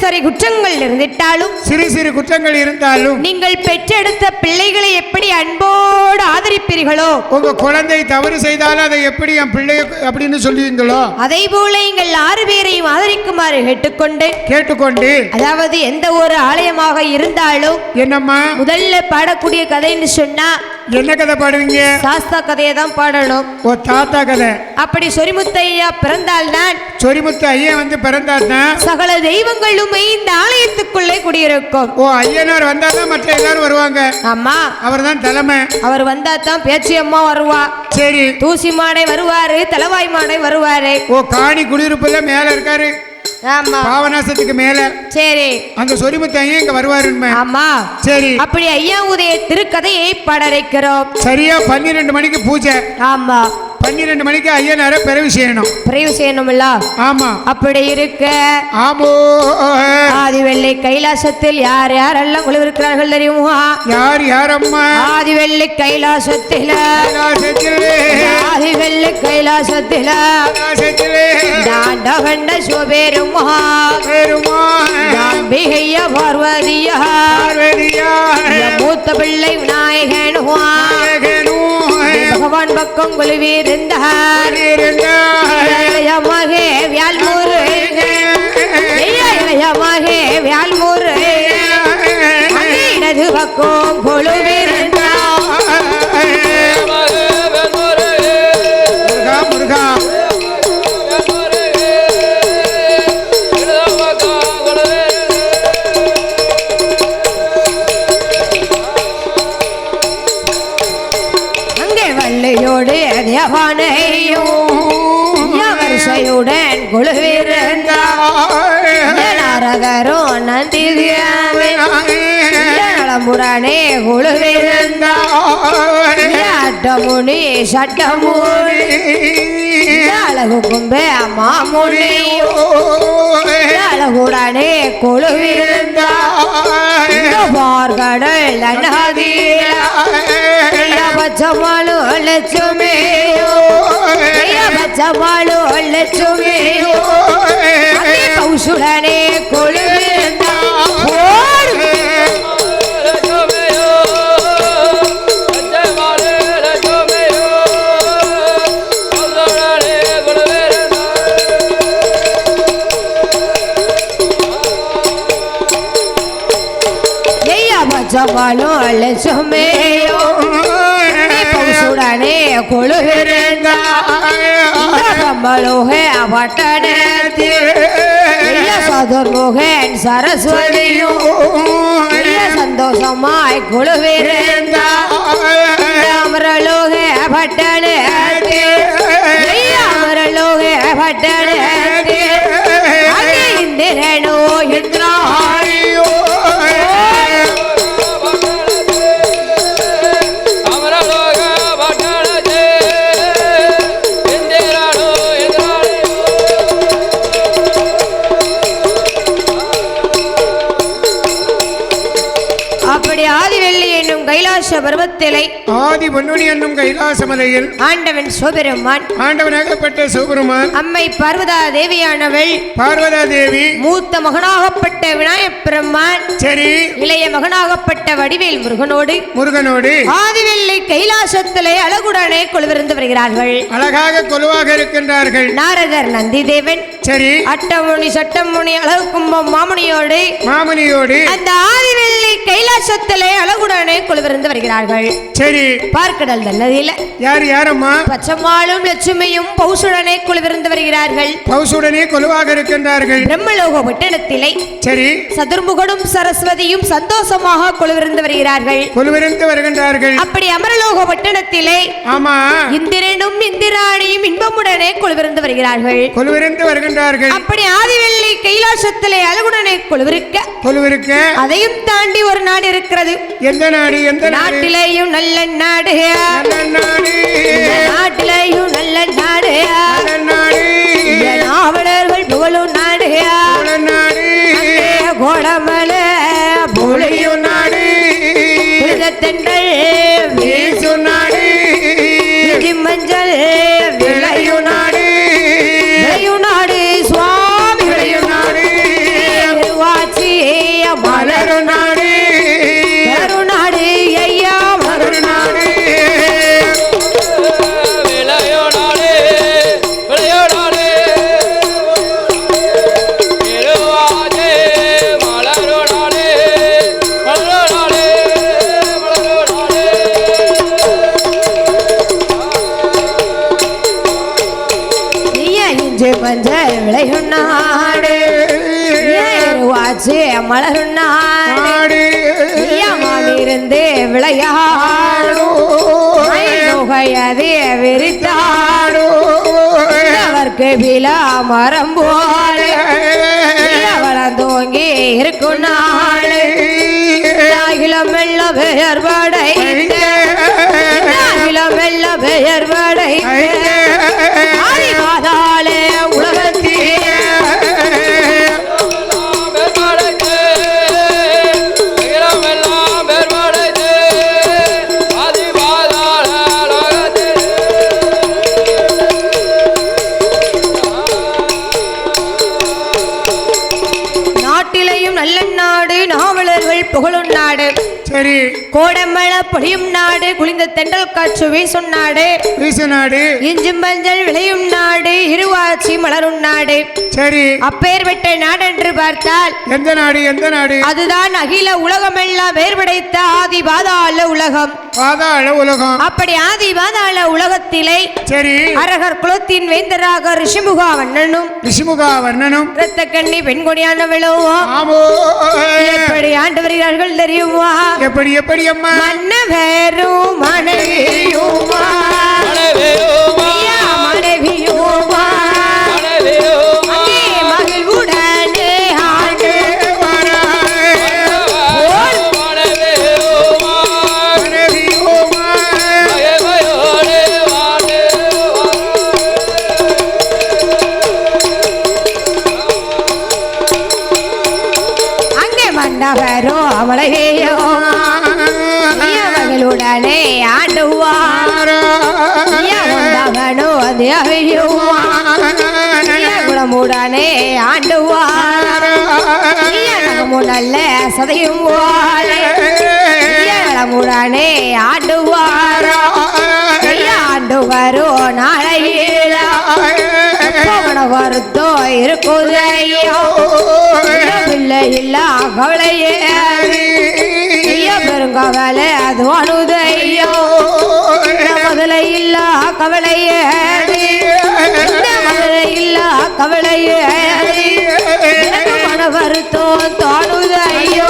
சரி குற்றங்கள் இருந்திட்டாலும் சிறு சிறு குற்றங்கள் இருந்தாலும் நீங்கள் பெற்றெடுத்த பிள்ளைகளை எப்படி அன்போடு ஆதரிப்பீர்களோ, உங்க குழந்தை தவறு செய்தாலும் அதை எப்படி என் பிள்ளை அப்படின்னு சொல்லுவீங்களோ, அதை போல எங்கள் 6 பேரையும் ஆதரிக்குமாறு கேட்டுக்கொண்டு, அதாவது எந்த ஒரு ஆலயமாக இருந்தாலும் என்னம்மா முதல்ல பாடக்கூடிய கதைன்னு சொன்னா என்ன கதை பாடுவீங்க? சாஸ்தா கதையை தான் பாடணும். ஓ, தாத்தா கதை. அப்படி சொரிமுத்தையா பிறந்தால் தான், சொரிமுத்து ஐயா வந்து பிறந்தாதான் சகல தெய்வங்களும் இந்த ஆலயத்துக்குள்ளே குடியிருக்கும். ஓ, ஐயனார் வந்தாதான் மற்ற எல்லாரும் வருவாங்க. ஆமா, அவர் தான் தலைமை. அவர் வந்தா தான் பேச்சி அம்மா வருவா. சரி, தூசி மாடை வருவாரு, தலவாய் மாடை வருவாரு. ஓ, காணி குடியிருப்புல மேல இருக்காரு. ஆமா, பாவநாசத்துக்கு மேல. சரி, அந்த சொரிமுத்து ஐயா இங்க வருவாரு. ஆமா, சரி. அப்படி ஐயா உதய திருக்கதையை பாடரைக்கிறோம். சரியா 12 மணிக்கு பூஜை. ஆமா, 12 மணிக்கு ஐயனார பிறவி செய்யணும்ல. ஆமா, அப்படி இருக்க ஆமோ ஆதிவெள்ளி கைலாசத்தில் யார் யாரெல்லாம் குழுவிருக்கிறார்கள் தெரியுமா? யாரம்மா? ஆதிவெள்ளி கைலாசத்தில் தாண்டவண்ட சுபேருமா அம்பிகைய பார்வதியா மூத்த பிள்ளை விநாயகனுவா பகவான் பக்கம் குழுவிருந்தார். இளையமகே வியால்மூரு வியால்மூரு இடது பக்கம் குழுவிருந்தார். முருகா வரிசையுடன் குழுவிருந்தாரகரும் நந்திமுரானே குழுவிருந்தாட்டமுனி சட்டமுனி அழகு கும்பே மாமுனி அழகுடனே குழுவிருந்தார்கடல் பச்சமாளு லட்சுமியோ பச்சமாளு லட்சுமியோ கௌசுடனே லட்சுமியோ சுடனே குழுவிருந்தோகே சதுர்முகன் சரஸ்வதியோ சந்தோஷமாய் குழுவிருந்தோகே பட்டனே அமரலோகே பட்டனே இந்திரனோ இந்திராயோ பருவத்திலே ஆதி பொன்னுனி என்னும் கைலாசமலையில் ஆண்டவன் சிவபெருமான் ஆண்டவனாகப்பட்ட சிவபெருமான் அம்மை பார்வதா தேவியானவள் பார்வதா தேவி மூத்த மகனாகப்பட்ட விநாயகப் பெருமான் சரி இளைய மகனாகப்பட்ட வடிவேல் முருகனோடு ஆதிவெள்ளி கைலாசத்திலே அழகுடனே கொலுவிருந்து வருகிறார்கள். அழகாக கொலுவாக இருக்கின்றார்கள். நாரதர் நந்தி தேவன் சரி அட்டமுனி சட்டமுனி அழகு கும்பம் மாமுனியோடு அந்த ஆதிவெள்ளி கைலாசத்திலே அழகுடனே கொலுவிருந்து வருகிறார்கள். சரி பார்க்கடல் நதியில யாரம்மா? பச்சமாளும் லட்சுமியும் பௌசுடனே கொலுவிருந்து வருகிறார்கள். பௌசுடனே கொலுவாக இருக்கின்றார்கள். பிரம்மலோக பட்டணத்திலே சரி சதுர்முகனும் சரஸ்வதியும் சந்தோஷமாக கொலுவிருந்து வருகின்றார்கள். அப்படி அமரலோக பட்டணத்திலே ஆமா இந்திரனும் இந்திராணியும் இன்பமுடனே கொலுவிருந்து வருகின்றார்கள். அப்படி ஆதிவெள்ளி கைலாசத்திலே அழகுடனே கொலுவிருக்க அதையும் தாண்டி ஒரு நாடு இருக்கிறது. எந்த நாடு? நாட்டிலேயும் நல்ல நாடு, நாட்டிலேயும் நல்ல நாடு, நாவலர்கள் புகழும் நாடு, கோடமல புலியும் நாடு, தென்றல் வீசும் நாடு, மஞ்சள் விளையும் நாடு, சுவாமி விளையும் நாடு, இருவாச்சு மலரும் நாடு இருந்து விளையாடு நுகையதே விரித்தாடு அவருக்கு விழா மரம் போல வளர்ந்தோங்கி இருக்கும் நாடு அகிலம் வெள்ள பெயர் படை அகிலம் வெள்ள பெயர் படை ஆதிவாதாலே உலகத்தில் புகழும் நாடு சரி கோடமழை பொழியும் நாடு குளிர்ந்த தென்றல் காற்று வீசும் நாடு இஞ்சி மஞ்சள் விளையும் நாடு இருவாச்சி மலரும் நாடு சரி அப்பேர் விட்ட நாடு என்று பார்த்தால் எந்த நாடு அதுதான் அகில உலகமெல்லாம் வேறுபடைத்த ஆதி பாதாள உலகம் அப்படி ஆதி பாதாள உலகத்திலே சரி அரகர் குலத்தின் வேந்தராக ரிஷிமுகா வண்ணனும் இரத்த கண்ணி பெண்கொடியானவளும் எப்படி ஆண்டு வருகிறார்கள் தெரியுமா எப்படி அம்மா மன்னவேரும் மனைவியுமா மனைவியுமா மகிழ்வுடனே ஆண்டு அங்கே மன்னவரோ அவளையோ மகளுடனே ஆண்டுவார் குணமுடனே ஆண்டுவார் முடல்ல சதையும் முடனே ஆண்டுவார் ஆண்டு வரும் நாளையில வருத்தோ இருக்குதையோ இல்லை இல்ல கவலையே பெருங்கவலை அது அனுதையோ முதல இல்ல கவலையே முதல இல்ல கவலையே மன வருத்தம் தோணுதையோ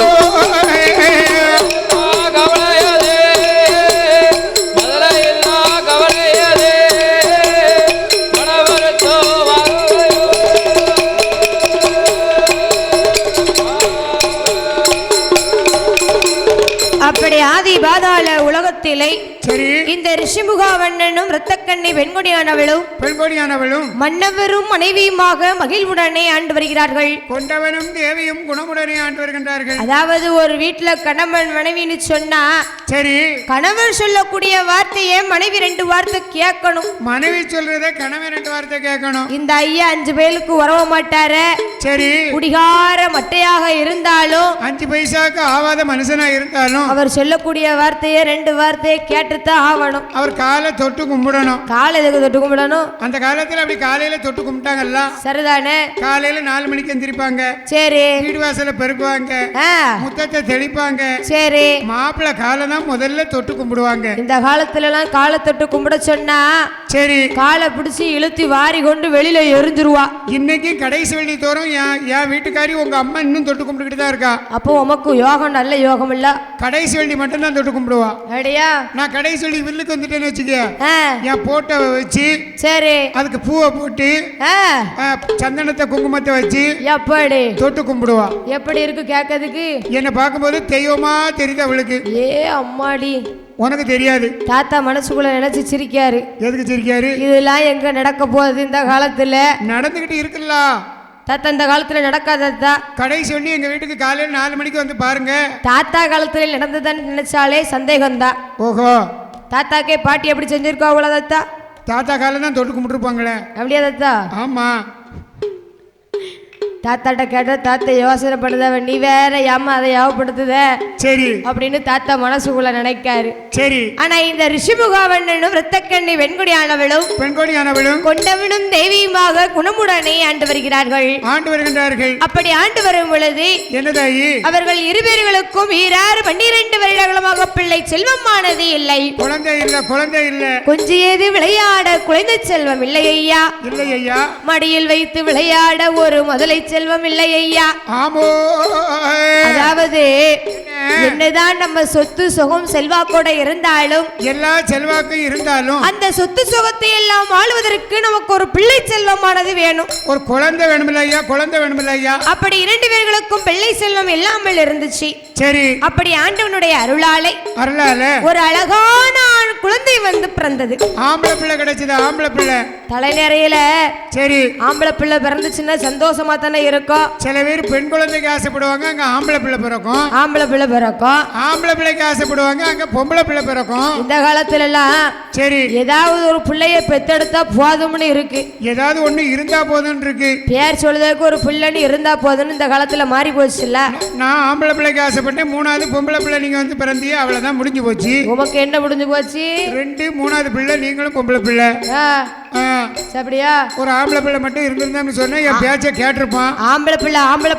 அப்படி ஆதி பாதாள உலகத்திலே இந்த ரிஷிமுகாவண்ணனும் இரத்தக்கண்ணி பெண்கொடியானவளும் மன்னவரும் மனைவியுமாக மகிழ்வுடனே ஆண்டு வருகிறார்கள் கொண்டவனும் தேவியும் குணமுடனே ஆண்டு வருகின்றார்கள் அதாவது ஒரு வீட்டுல கணவன் மனைவின்னு சொன்னா சரி கணவன் சொல்லக்கூடிய வார்த்தையை மனைவி 2 வார்த்தை கேட்கணும் மனைவி சொல்றத கணவன் 2 வார்த்தை கேட்கணும் இந்த ஐயா 5 பேருக்கு உறவ மாட்டாரு சரி குடிகார மட்டையாக இருந்தாலும் 5 பைசாக்கு ஆவாத மனுஷனா இருந்தாலும் அவர் சொல்லக்கூடிய வார்த்தையை 2 வார்த்தையை கேட்டுத்தான் ஆகணும் அவர் காலை தொட்டு கும்பிடணும் காலை எதுக்கு தொட்டு கும்பிடணும் அந்த காலத்துல அப்படி காலையில தொட்டு கும்பிட்டாங்கல்ல சரிதானே காலையில 4 மணிக்கு எந்திரிப்பாங்க சரி வீடு வாசல பெருக்குவாங்க முத்தத்தை தெளிப்பாங்க சரி மாப்பிள்ளை காலை தான் முதல்ல தொட்டு கும்பிடுவாங்க இந்த காலத்துல எல்லாம் காலை தொட்டு கும்பிட சொன்னா சரி காலை பிடிச்சி இழுத்தி வாரி கொண்டு வெளியில எரிஞ்சிருவா இன்னைக்கு கடைசி வெள்ளி தோறும் என் வீட்டுக்காரி உங்க அம்மா இன்னும் தொட்டு கும்பிட்டுக்கிட்டு தான் இருக்கா அப்போ உமக்கு யோகம் நல்ல யோகம் இல்ல கடைசி வெள்ளி மட்டும் தான் தொட்டு கும்பிடுவா அப்படியா நான் கடைசி வெள்ளி வில்லுக்கு வந்துட்டேன்னு வச்சுக்க என் போட்டோ வச்சு சரி அதுக்கு பூவை போட்டு சந்தனத்தை குங்குமத்தை வச்சு எப்படி தொட்டு கும்பிடுவா எப்படி இருக்கு கேட்கறதுக்கு என்னை பார்க்கும்போது தெய்வமா தெரியுது அவளுக்கு ஏ அம்மாடி உனக்கு தெரியாது தாத்தா மனசுக்குள்ள நினைச்சு சிரிக்காரு எதுக்கு சிரிக்காரு இதெல்லாம் எங்க நடக்க போகுது இந்த காலத்துல நடந்துகிட்டு இருக்குல்ல தாத்தா இந்த காலத்துல நடக்காதா கடைசி சொல்லி எங்க வீட்டுக்கு காலையில 4 மணிக்கு வந்து பாருங்க தாத்தா காலத்துல நடந்ததுன்னு நினைச்சாலே சந்தேகம்தான் ஓஹோ தாத்தாக்கே பாட்டி எப்படி செஞ்சிருக்கோம் அவ்வளவு தாத்தா காலம் தான் தொட்டு கும்பிட்டுருப்பாங்களே அப்படியா தாத்தா ஆமா தாத்தாட்ட கேட்ட தாத்தா யோசனை பண்ணுத நீ வேற ஏமா அதை யாவப்படுத்துத சரி அப்படின்னு தாத்தா மனசுக்குள்ள நினைக்காரு சரி ஆனா இந்த ரிஷிமுகாவண்ணனும் இரத்தக்கண்ணி பெண்கொடியானவளும் கொண்டவனும் தேவியுமாக குணமுடனே ஆண்டு வருகின்றார்கள் அப்படி ஆண்டு வரும் பொழுது என்னதாயி அவர்கள் இருவர்களுக்கும் 12 வருடங்களமாக பிள்ளை செல்வமானது இல்லை குழந்தை இல்ல கொஞ்சியது விளையாட குழந்தை செல்வம் இல்லை ஐயா மடியில் வைத்து விளையாட ஒரு முதலை செல்வம் இல்லை ஐயா. ஆமோ. அதாவது என்னதான் நம்ம சொத்து சுகம் செல்வாக்கோட இருந்தாலும் எல்லா செல்வாக்கும் இருந்தாலும் அந்த சொத்து சுகத்தை எல்லாம் ஆளுவதற்கு நமக்கு ஒரு பிள்ளை செல்வமானது வேணும். ஒரு குழந்தை வேணுமில்ல ஐயா, குழந்தை வேணுமில்ல ஐயா. அப்படி 2 பேர்களுக்கும் பிள்ளை செல்வம் இல்லாமல் இருந்துச்சு. சரி. அப்படி ஆண்டவனுடைய அருளாலே ஒரு அழகான குழந்தை வந்து பிறந்தது. ஆம்பளை பிள்ளை கிடைச்சது. ஆம்பளை பிள்ளை தலை நிறையில. சரி. ஆம்பளை பிள்ளை பிறந்துச்சுன்னா சந்தோஷமா தானே இருக்கும். சில பேர் பெண் குழந்தைக்கு ஆசைப்படுவாங்க, அங்க ஆம்பளை பிள்ளை பிறக்கும். ஆம்பளை பிள்ளை பிறக்கும். ஆம்பளை பிள்ளைக்கு ஆசைப்படுவாங்க, அங்க பொம்பளை பிள்ளை பிறக்கும். இந்த காலத்துல எல்லாம் சரி ஏதாவது ஒரு பிள்ளைய பெத்தெடுத்தா போதும்னு இருக்கு. ஏதாவது ஒண்ணு இருந்தா போதும்னு இருக்கு. பேர் சொல்றதுக்கு ஒரு பிள்ளைன்னு இருந்தா போதும்னு இந்த காலத்துல மாறி போச்சுல்ல. நான் ஆம்பளை பிள்ளைக்கு ஆசைப்பட்டேன், 3வது பொம்பளை பிள்ளை நீங்க வந்து பிறந்தியே, அவ்வளவுதான் முடிஞ்சு போச்சு. உமக்கு என்ன முடிஞ்சு போச்சு? 2 3வது பிள்ளை நீங்களும் பொம்பளை பிள்ளை. அப்படியா? ஒரு ஆம்பளை பிள்ளை மட்டும் இருந்திருந்தான்னு சொன்னா என் பேச்ச கேட்டிருப்பான். ஆம்பளை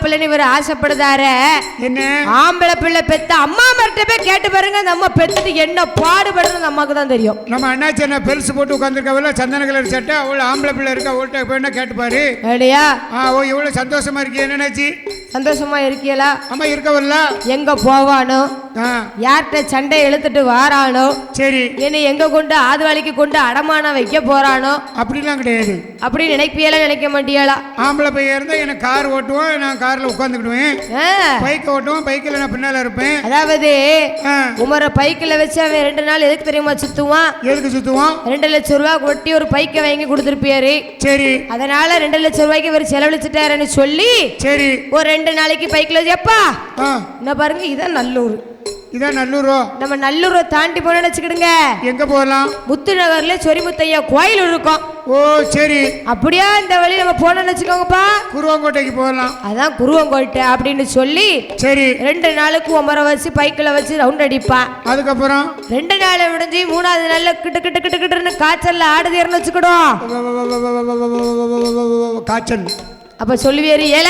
பிள்ளைன்னு இவர் ஆசைப்படுதாரு. என்ன ஆம்பளை பிள்ளை பெத்த அம்மா மர்ட்ட போய் கேட்டு பாருங்க. அந்த அம்மா பெத்துட்டு என்ன பாடுபடுறது நமக்கு தான் தெரியும். நம்ம அண்ணாச்சி என்ன பெருசு போட்டு உட்காந்துருக்கவள சந்தன கலர் சட்டை, அவள் ஆம்பளை பிள்ளை இருக்கா, அவள்கிட்ட போய் என்ன கேட்டு பாரு. அப்படியா? ஓ இவ்வளவு சந்தோஷமா இருக்கீங்க. என்னன்னாச்சு? சந்தோஷமா இருக்கீங்களா? அம்மா இருக்கவல்ல. எங்க போவானோ, யார்கிட்ட சண்டை இழுத்துட்டு வாரானோ, சரி என்ன எங்க கொண்டு ஆதுவாளிக்கு கொண்டு அடமானம் வைக்க போறானோ, அப்படிலாம் கிடையாது. அப்படி நினைப்பியல நினைக்க மாட்டியாளா? ஆம்பளை பையன் இருந்தா எனக்கு கார் ஓட்டுவோம், நான் கார்ல உட்காந்துக்கிடுவேன். பைக் ஓட்டுவோம், பைக்கில் நான் பின்னால இருப்பேன். அதாவது உமர பைக்கில் வச்சு அவன் 2 நாள் எதுக்கு தெரியுமா சுத்துவான்? எதுக்கு சுத்துவான்? 2 லட்சம் ரூபாய் கொட்டி ஒரு பைக்கை வாங்கி கொடுத்துருப்பியாரு. சரி. அதனால 2 லட்சம் ரூபாய்க்கு இவர் செலவழிச்சுட்டாருன்னு சொல்லி சரி ஒரு 2 நாளைக்கு பைக்கில் எப்பா என்ன பாருங்க. இதான் நல்லூர். இதான் நல்லூரோ? நம்ம நல்லூரை தாண்டி போன நினைச்சுக்கிடுங்க. எங்க போகலாம்? முத்துநகர்ல சொரிமுத்தையா கோயில் இருக்கும். ஓ சரி. அப்படியா? இந்த வழி நம்ம போன நினைச்சுக்கோங்கப்பா. குருவங்கோட்டைக்கு போகலாம். அதான் குருவங்கோட்டை அப்படின்னு சொல்லி சரி 2 நாளுக்கு உமர வச்சு பைக்கில் வச்சு ரவுண்ட் அடிப்பா. அதுக்கப்புறம் 2 நாள் முடிஞ்சு 3வது நாள்ல கிட்டு கிட்டு கிட்டு கிட்டுன்னு காய்ச்சல்ல ஆடுதேர்னு வச்சுக்கிடும். காய்ச்சல் அப்ப சொல்லுவேரு, ஏல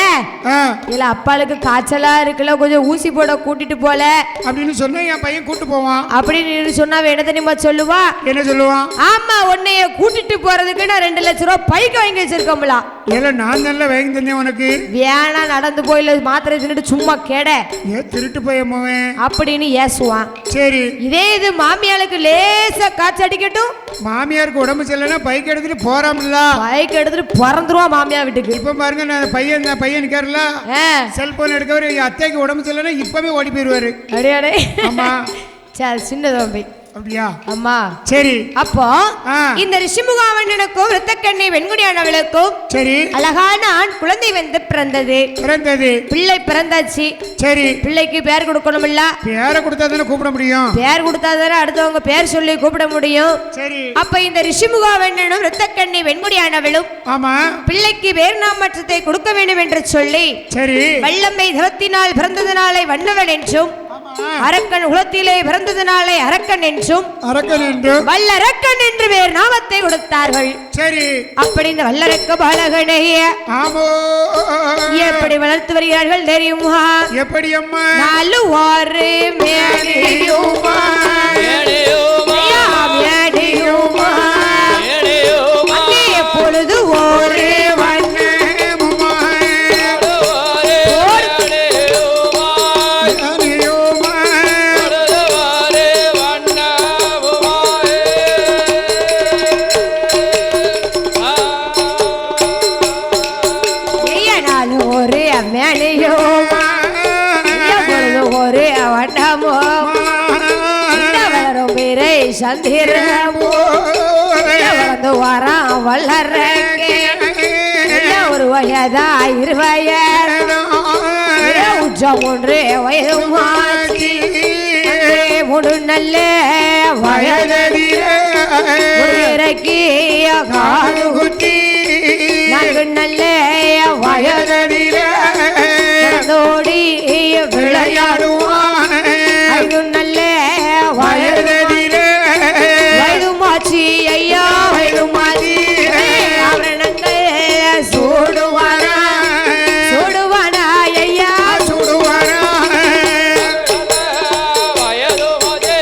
அப்பாளுக்கு காய்ச்சலா இருக்குல்ல, கொஞ்சம் ஊசி போட கூட்டிட்டு போல அப்படின்னு சொன்னா என் பையன் கூட்டு போவான். அப்படின்னு சொன்னா என்ன தெரியுமா சொல்லுவா? என்ன சொல்லுவான்? ஆமா உன்னைய கூட்டிட்டு போறதுக்கு நான் 2 லட்சம் ரூபாய் பைக் வாங்கி வச்சிருக்கோம்ல. ஏல நான் நல்லா வாங்கி தந்தேன் உனக்கு. வேணா நடந்து போயில மாத்திரை தின்னுட்டு சும்மா கேட திருட்டு போயமோவன் அப்படின்னு ஏசுவான். சரி. இதே இது மாமியாளுக்கு லேசா காய்ச்சல் அடிக்கட்டும், மாமியாருக்கு உடம்பு சரியில்லைன்னா பைக் எடுத்துட்டு போறாம்ல, பைக் எடுத்துட்டு பிறந்துருவான் மாமியா வீட்டுக்கு. இப்ப பாருங்க பையன் நிக்காருல, செல்போன் எடுக்கவர் அத்தைக்கு உடம்பு சரியில்லைன்னா இப்பவே ஓடி போயிருவாரு. அடையாடே. ஆமா சரி சின்ன தம்பி. அப்படியா? ஆமா சரி. அப்போ இந்த ரிஷிமுகாவண்ணனுக்கும் இரத்தக்கண்ணி வெண்குடியானவளுக்கும் சரி அழகான ஆண் குழந்தை வந்து பிறந்தது. பிள்ளை பிறந்தாச்சு. சரி. பிள்ளைக்கு பேர் கொடுக்கணும் இல்ல? பேரை கொடுத்தாதானே கூப்பிட முடியும். பேர் கொடுத்தாதானே அடுத்தவங்க பேர் சொல்லி கூப்பிட முடியும். சரி. அப்ப இந்த ரிஷிமுகாவண்ணனும் இரத்தக்கண்ணி வெண்குடியானவளும் ஆமா பிள்ளைக்கு பேர் நாமற்றத்தை கொடுக்க வேண்டும் என்று சொல்லி சரி வல்லமை தவத்தினால் பிறந்ததினாலே வண்ணவன் என்றும் அரக்கன் குலத்திலே பிறந்ததினாலே அரக்கன் என்றும் வல்லரக்கன் என்று வேறு நாமத்தை கொடுத்தார்கள். சரி. அப்படி இந்த வல்லரக்க பாலகனை எப்படி வளர்த்து வருகிறார்கள் தெரியுமா? எப்படி அம்மா? 4 வாரு மேடையுமா எப்பொழுது ஒரு சந்திரமோ வளர்ந்து வாரான் வளர்றே ஒரு வயதா 20 வயது உச்சம் 1 வயது மாற்றி 3 நல்ல வயது இறக்கிய காது குட்டி 4 நல்ல வயதிலே ஓடி விளையாடுவான் 5 நல்ல வயதிலே வயதுமாச்சி ஐயா வயதுமாச்சி அவரணங்கள் சூடுவானா சூடுவானா ஐயா சூடுவானா வயதுமாச்சே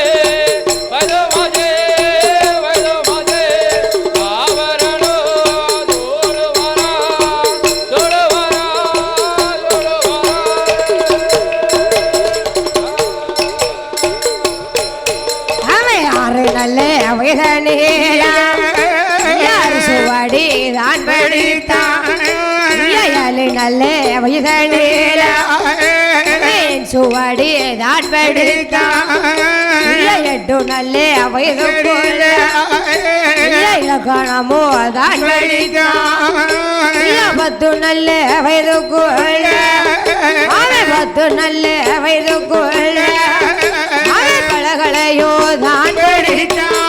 வயதுமாச்சே வயதுமாச்சே ஆவரணோ சூடுவானா சூடுவானா இதழில சுவடி தான் படித்தான் 8 நல்ல வயதுக்குள்ள இலக்கணமோ தான் படித்தான் 10 நல்ல வயதுக்குள்ள 10 நல்ல வயதுக்குள்ள பழகளையோ தான் படித்தான்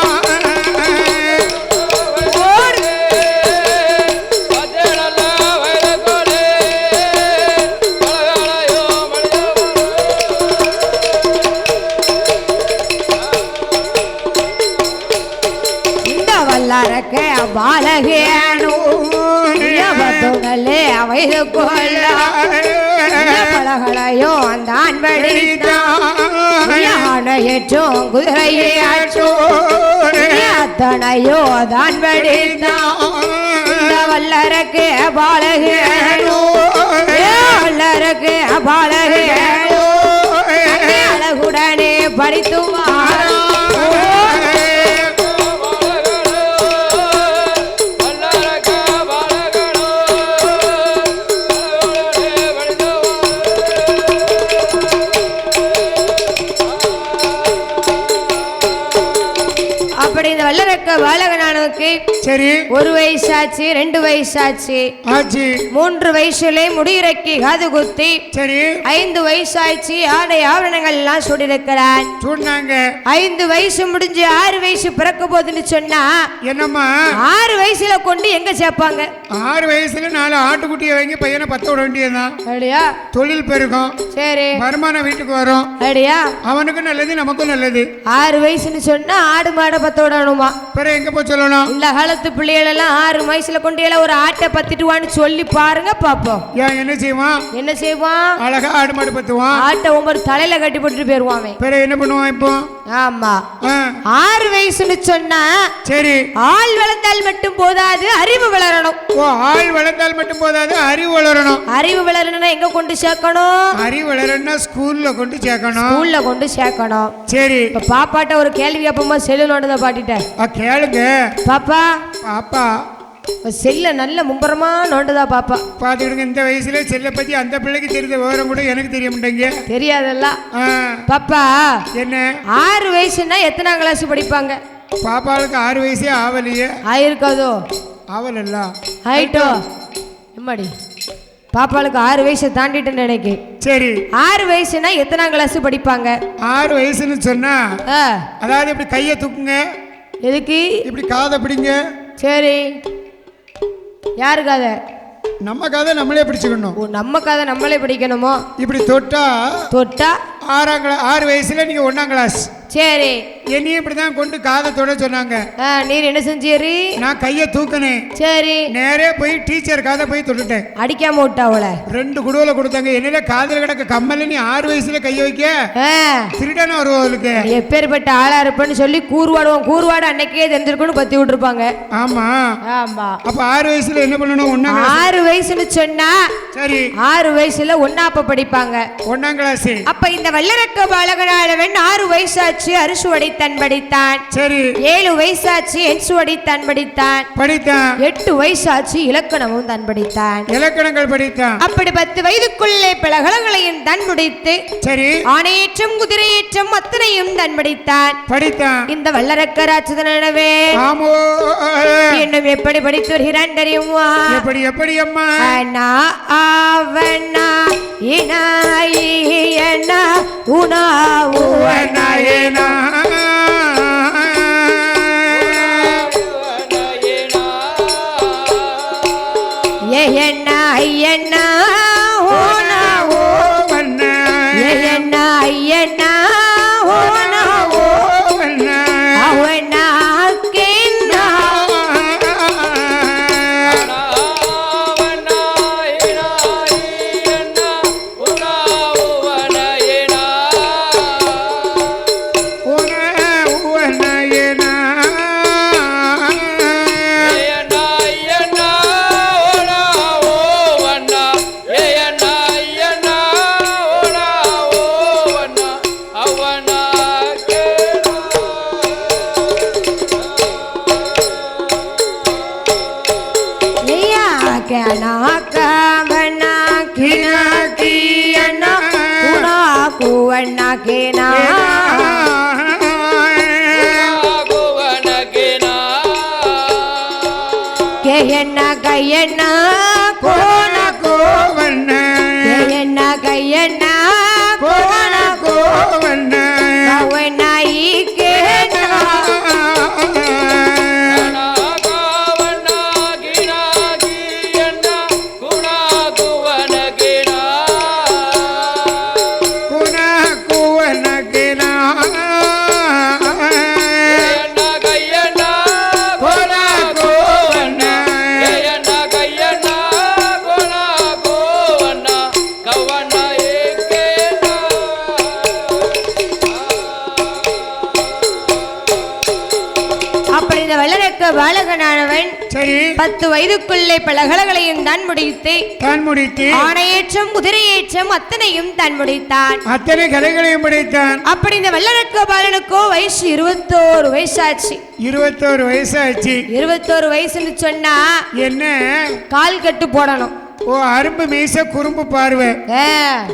பாலகேனோ வயது கொள்ள பழகளையோ அந்த ஆண்படித்தானேற்றும் குதிரையாற்றோ அத்தனையோ தான் படித்தான் வல்லரக்கு பாலகேனோ வல்லரக்கு பாலகேனோ அழகுடனே படித்துவாரோ பாலகனானுக்கு சரி 1 வயசாச்சு 2 வயசாச்சு ஆச்சு 3 வயசுல முடியிறக்கி காது குத்தி சரி 5 வயசாச்சு ஆடை ஆவரணங்கள் எல்லாம் சூடிருக்கிறான் சொன்னாங்க 5 வயசு முடிஞ்சு 6 வயசு பிறக்க போகுதுன்னு சொன்னா என்னம்மா 6 வயசுல கொண்டு எங்க சேர்ப்பாங்க 6 வயசுல 4 ஆட்டுக்குட்டியை வாங்கி பையனை பத்த விட வேண்டியதுதான் அப்படியா தொழில் பெருகும் சரி வருமானம் வீட்டுக்கு வரும் அப்படியா அவனுக்கும் நல்லது நமக்கும் நல்லது 6 வயசுன்னு சொன்னா ஆடு மாடை பத்த விடணுமா எங்க போய் சொல்லணும் இந்த காலத்து பிள்ளைகள் எல்லாம் 6 வயசுல கொண்டு ஒரு ஆட்டை பத்திட்டுவான்னு சொல்லி பாருங்க பாப்போம் என்ன செய்வான் அழகா ஆடு மாடு பத்துவான் ஆட்டை ஒவ்வொரு தலையில கட்டி போட்டு போயிருவான் என்ன பண்ணுவான் இப்போ ஆமா 6 வயசுன்னு சொன்னா சரி ஆள் வளர்ந்தால் மட்டும் போதாது அறிவு வளரணும் ஆள் வளர்ந்தால் மட்டும் போதாது அறிவு வளரணும் அறிவு வளரணும்னா எங்க கொண்டு சேர்க்கணும் அறிவு வளரணும்னா ஸ்கூல்ல கொண்டு சேர்க்கணும் சரி இப்ப பாப்பாட்ட ஒரு கேள்வி அப்பமா செல்லுனோட பாட்டிட்டேன் கேளுங்க பாப்பா செல்ல நல்ல மும்பரமா நோண்டுதா பாப்பா பாத்துக்கிடுங்க இந்த வயசுல செல்ல பத்தி அந்த பிள்ளைக்கு தெரிஞ்ச விவரம் கூட எனக்கு தெரிய மாட்டேங்க தெரியாதெல்லாம் பாப்பா என்ன 6 வயசுன்னா எத்தனாம் கிளாஸ் படிப்பாங்க பாப்பாவுக்கு 6 வயசே ஆவலையே ஆயிருக்காதோ ஆவலல்ல ஆயிட்டோ எம்மாடி பாப்பாளுக்கு 6 வயசு தாண்டிட்டு நினைக்கு சரி 6 வயசுனா எத்தனாம் கிளாஸ் படிப்பாங்க 6 வயசுன்னு சொன்னா அதாவது இப்படி கையை தூக்குங்க எதுக்கு இப்படி காதை பிடிங்க சரி யாரு காதை நம்ம காதை நம்மளே பிடிச்சுக்கணும் நம்ம காதை நம்மளே பிடிக்கணுமோ இப்படி தொட்டா 6 வயசுல நீங்க 1ஆம் கிளாஸ் சரி என்னையும் இப்படிதான் கொண்டு காதை தொட சொன்னாங்க நீர் என்ன செஞ்சீரு நான் கையை தூக்கினேன் சரி நேரே போய் டீச்சர் காதை போய் தொட்டுட்டேன் அடிக்காம விட்டா அவளை 2 குடுவலை கொடுத்தாங்க என்னல காதல கிடக்க கம்மல நீ 6 வயசுல கையை வைக்க திருடான வருவங்களுக்கு எப்பேற்பட்ட ஆளா இருப்பேன்னு சொல்லி கூறுவாடு அன்னைக்கே தெரிஞ்சிருக்குன்னு பத்தி விட்டுருப்பாங்க ஆமா அப்ப 6 வயசுல என்ன பண்ணணும் 6 வயசுன்னு சொன்னா சரி 6 வயசுல 1ஆப்ப படிப்பாங்க 1ஆம் கிளாஸ் அப்ப இந்த வல்லரக்க பாலகனாளவன் 6 வயசாச்சு அரிசுவடி தன் படித்தான் சரி 7 வயசாச்சு என்சுவடி தன் படித்தான் 8 வயசாச்சு இலக்கணமும் தன் படித்தான் இலக்கணங்கள் படித்தான் அப்படி 10 வயதுக்குள்ளே பலகலங்களையும் தன் முடித்து சரி ஆணையேற்றம் குதிரையேற்றம் அத்தனையும் தன் படித்தான் இந்த வல்லரக்க ராட்சதனவே ஆமோ இன்னும் எப்படி படித்து வருகிறான் தெரியுமா எப்படி அம்மா அண்ணா ஆவண்ணா இனாயியண்ணா உணாவுவண்ணா ஐயண்ணா ஓனாவோவண்ணா ஐயண்ணா ஓனாவோவண்ணா அவண்ணா கேண்ணா கோவண்ணாக்கேனா கேயண்ண கையண்ண கோண கோவண்ண கேயண்ண கையண்ண கோண கோவண்ண கோவண்ணாயி கேனா பாலகனானவன் 10 வயதுக்குள்ளே பலகலகளையும் தான் முடித்து ஆணையேற்றம் குதிரையேற்றம் அத்தனையும் தான் முடித்தான். அத்தனை கலைகளையும் முடித்தான். அப்படி இந்த வல்லரக்க பாலனுக்கோ வயசு 21 வயசாச்சு. 21 வயசாச்சு. 21 வயசுன்னு சொன்னா என்ன கால் கட்டு போடணும். ஓ அரும்பு மீச குறும்பு பார்வை.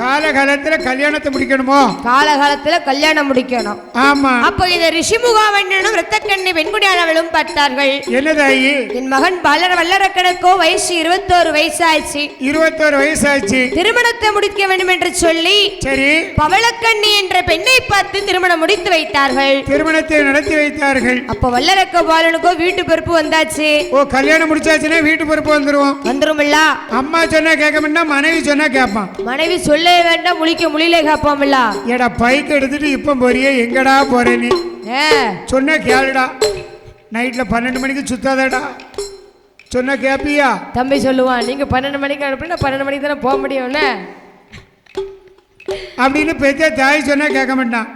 காலகாலத்துல கல்யாணத்தை முடிக்கணுமோ? காலகாலத்துல கல்யாணம் முடிக்கணும். ஆமா. அப்ப இந்த ரிஷிமுகாவண்ணனும் இரத்தக்கண்ணி வெண்குடியானவளும் பார்த்தார்கள். என்னதாயி? என் மகன் வல்லரக்கனுக்கோ வயசு 21 வயசாச்சு. 21 வயசாச்சு. திருமணத்தை முடிக்க வேண்டும் என்று சொல்லி சரி பவளக்கண்ணி என்ற பெண்ணை பார்த்து திருமணம் முடித்து வைத்தார்கள். திருமணத்தை நடத்தி வைத்தார்கள். அப்ப வல்லரக்க பாலனுக்கோ வீட்டு பொறுப்பு வந்தாச்சு. ஓ கல்யாணம் முடிச்சாச்சுன்னா வீட்டு பொறுப்பு வந்துரும்ல. அம்மா சொன்னா கேட்க மாட்டான், மனைவி சொன்னா கேட்பான். மனைவி சொல்ல வேண்டாம், முழிலே கேட்பான்ல. ஏடா பைக் எடுத்துட்டு இப்ப போறியே, எங்கடா போற நீ? சொன்னா கேளுடா, நைட்ல 12 மணிக்கு சுத்தாதடா சொன்னா கேப்பியா? தம்பி சொல்லுவான், நீங்க 12 மணிக்கு அனுப்பினா 12 மணிக்கு தானே போக முடியும்ல அப்படின்னு பெரிய தாய் சொன்னா கேட்க மாட்டான்.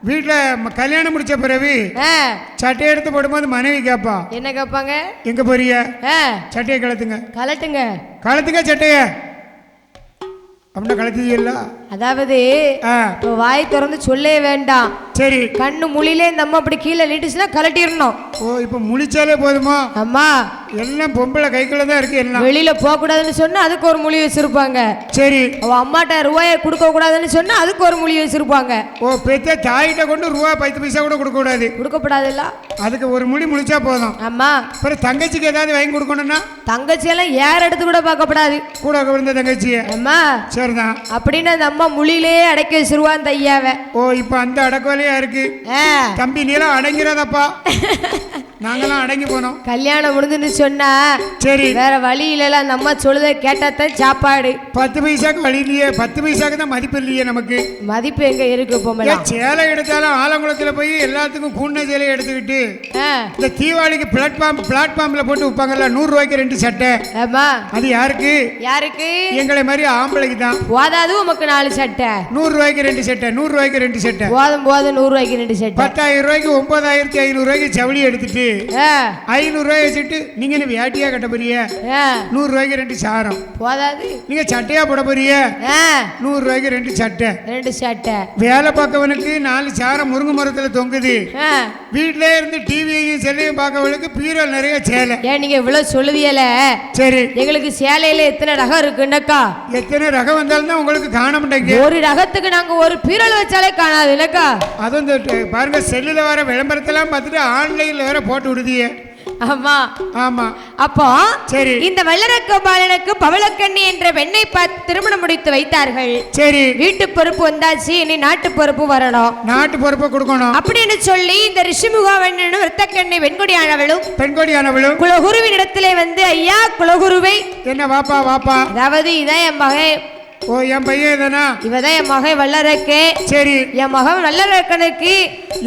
வீட்டில் கல்யாணம் முடிச்ச பிறகு சட்டை எடுத்து போடும்போது மனைவி கேட்பா. என்ன கேட்பாங்க? எங்க போறிய? சட்டையை கலட்டுங்க சட்டைய அப்படின்னா கலத்தியல்ல. அதாவது வாய் திறந்து சொல்லே வேண்டாம். சரி கண்ணு முழிலே இந்த அம்மா அப்படி கீழே நீட்டுச்சுன்னா கலட்டிடணும். ஓ இப்ப முழிச்சாலே போதுமா? அம்மா எல்லாம் பொம்பளை கைக்குள்ள தான் இருக்கு. எல்லாம் வெளியில போக கூடாதுன்னு சொன்னா அதுக்கு ஒரு மொழி வச்சிருப்பாங்க. சரி அவ அம்மாட்ட ரூபாயை கொடுக்க கூடாதுன்னு சொன்னா அதுக்கு ஒரு மொழி வச்சிருப்பாங்க. ஓ பெத்த தாயிட்ட கொண்டு ரூபா 10 பைசா கூட கொடுக்கப்படாது இல்ல, அதுக்கு ஒரு மொழி முழிச்சா போதும். ஆமா. அப்புறம் தங்கச்சிக்கு ஏதாவது வாங்கி கொடுக்கணும்னா தங்கச்சி எல்லாம் யார் எடுத்து கூட பார்க்கப்படாது, கூட இருந்த தங்கச்சிய. அம்மா சரிதான் அப்படின்னு அந்த அம்மா முழிலே அடக்கி வச்சிருவான் அந்த ஐயாவை. ஓ இப்ப அந்த அடக்கலையா இருக்கு. தம்பி நீலாம் அடங்கிறதப்பா, நாங்கெல்லாம் அடங்கி போனோம். கல்யாணம் முடிஞ்சுன்னு சொன்னா சரி வேற வழி இல்ல, அந்த அம்மா சொல்லுத கேட்டாத்தான் சாப்பாடு. 10 பைசாக்கு வழி இல்லையே, 10 பைசாக்கு தான் மதிப்பு இல்லையே நமக்கு. மதிப்பு எங்க இருக்கு? போமல சேலை எடுத்தாலும் ஆலங்குளத்துல போய் எல்லாத்துக்கும் கூண்ண சேலை எடுத்துக்கிட்டு இந்த தீபாவளிக்கு பிளாட்ஃபார்ம்ல போட்டு விற்பாங்கல்ல 100 ரூபாய்க்கு 2 சட்டை. அது யாருக்கு? எங்களை மாதிரி ஆம்பளைக்கு தான். போதாது உமக்கு 4 சட்டை, 100 ரூபாய்க்கு 2 சட்டை, 100 ரூபாய்க்கு 2 சட்டை போதும் 100 ரூபாய்க்கு 2 சட்டை. 10,000 ரூபாய்க்கு 9,500 ரூபாய்க்கு ஜவுளி எடுத்துட்டு 500 ரூபாய் வச்சுட்டு நீங்க என்ன வேட்டியா கட்ட போறிய? 100 ரூபாய்க்கு 2 சாரம் போதாது. நீங்க சட்டையா போட போறிய? 100 ரூபாய்க்கு 2 சட்டை. வேலை பார்க்கவனுக்கு 4 சாரம் முருங்கை மரத்துல தொங்குது. வீட்ல இருந்து டிவியையும் செல்லையும் பார்க்கவனுக்கு பீரோல் நிறைய சேலை. ஏன் நீங்க இவ்வளவு சொல்லுவீல? சரி எங்களுக்கு சேலையில எத்தனை ரகம் இருக்குன்னாக்கா, எத்தனை ரகம் வந்தாலும் தான் உங்களுக்கு காண மாட்டேங்க. ஒரு ரகத்துக்கு நாங்க ஒரு பீரோல் வச்சாலே காணாது இல்லக்கா. அதுவும் பாருங்க செல்லுல வர விளம்பரத்தெல்லாம் பார்த்துட்டு ஆன்லைன்ல வேற போட்டு விடுதியே. ஆமா ஆமா. அப்போ சரி இந்த வல்லரக்க பாலனுக்கு பவளக்கண்ணி என்ற பெண்ணை பார்த்து திருமணம் முடித்து வைத்தார்கள். சரி வீட்டு பொறுப்பு வந்தாச்சு, இனி நாட்டு பொறுப்பு வரணும். நாட்டு பொறுப்பு கொடுக்கணும் அப்படின்னு சொல்லி இந்த ரிஷிமுகாவண்ணனும் இரத்தக்கண்ணி பெண்கொடியானவளும் குலகுருவின் இடத்திலே வந்து, ஐயா குலகுருவை என்ன வாப்பா, அதாவது இதான் என் மகன். ஓ என் பையன் தானா? இவதான் என் மகன் வல்லரக்கே. சரி என் மகன் வல்லரக்கனுக்கு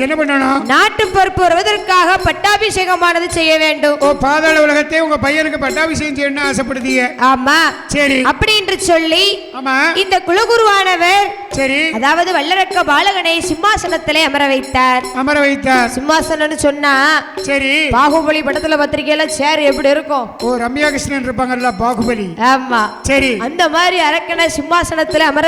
என்ன பண்ணணும்? நாட்டு பொறுப்பு வருவதற்காக பட்டாபிஷேகமானது செய்ய வேண்டும். ஓ பாதாள உலகத்தை உங்க பையனுக்கு பட்டாபிஷேகம் செய்யணும்னு ஆசைப்படுதீங்க? ஆமா. சரி அப்படி என்று சொல்லி ஆமா இந்த குலகுருவானவர் சரி அதாவது வல்லரக்க பாலகனை சிம்மாசனத்திலே அமர வைத்தார். சிம்மாசனம்னு சொன்னா சரி பாகுபலி படத்துல பத்திரிகையில சேர் எப்படி இருக்கும்? ஓ ரம்யா கிருஷ்ணன் இருப்பாங்கல்ல பாகுபலி. ஆமா சரி அந்த மாதிரி அரக்கனை சிம்மாசனத்துல அமர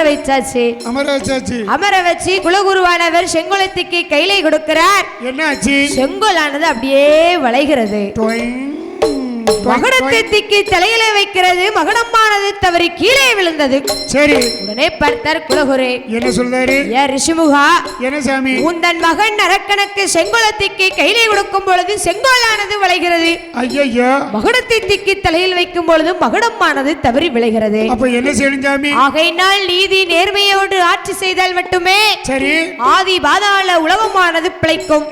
வச்சு குலகுருவானவர் செங்கோலத்துக்கு கையிலே கொடுக்கிறார். என்னாச்சு? செங்கோலானது அப்படியே வளைகிறது. மகுடத்தை தூக்கி தலையில வைக்கிறது. மகுடமானது தவறி கீழே விழுந்தது. சரி. உடனே பார்த்தார் குலகுரு. என்ன சொல்றாரு? ஏ ரிஷிமுகா, என்ன சாமி? உந்தன் மகன் அரக்கனுக்கு செங்கோலத்திக்கு கையிலே கொடுக்கும் பொழுது செங்கோலானது விளைகிறது. ஐயோ. மகுடத்தை தூக்கி தலையில் வைக்கும் பொழுது மகுடமானது தவறி விளைகிறது. அப்ப என்ன செய்யணும் சாமி? ஆகையினால் நீதி நேர்மையோடு ஆட்சி செய்தால் மட்டுமே சரி ஆதி பாதாள உலகமானது பிழைக்கும்.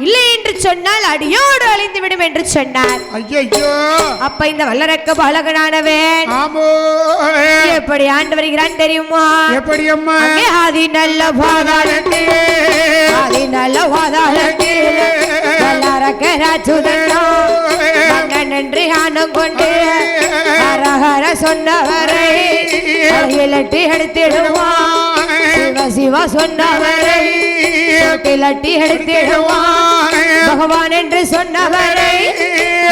இல்லை என்று சொன்னால் அடியோடு அழிந்து விடும் என்று சொன்னார். ஐயோ. அப்ப இந்த வல்லரக்க பாலகனானவன் எப்படி ஆண்டு வருகிறான் தெரியுமா? எப்படி அம்மா? ஆதி நல்ல பாதாளத்தில், ஆதி நல்ல பாதாளத்தில் வல்லரக்க ராஜுதன்னா என்று ஆனம் கொண்டு ஹரஹர சொன்னவரை லட்டி எடுத்திடுவான். சிவ சிவ சொன்னவரை லட்டி எடுத்திடுவான். பகவான் என்று சொன்னவரை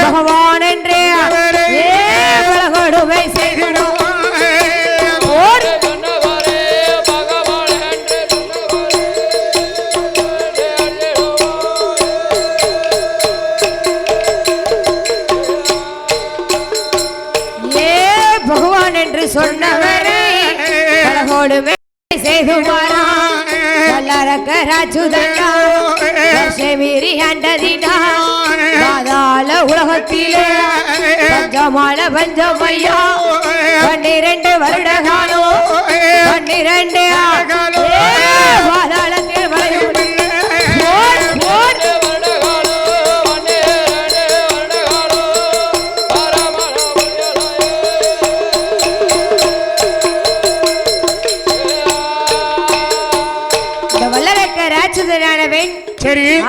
பகவான் என்று கொடுமை செய்திடுவான். பகவான் என்று சொன்னவரை கொடுமை செய்துவாரா. வல்லரக்க ராஜுதன்னா மீறி ஆண்டதினா பாதாள உலகத்திலே பஞ்சமான பஞ்சமையா 12 வருட காலம் 12 பாதாளத்தில் வளையும்.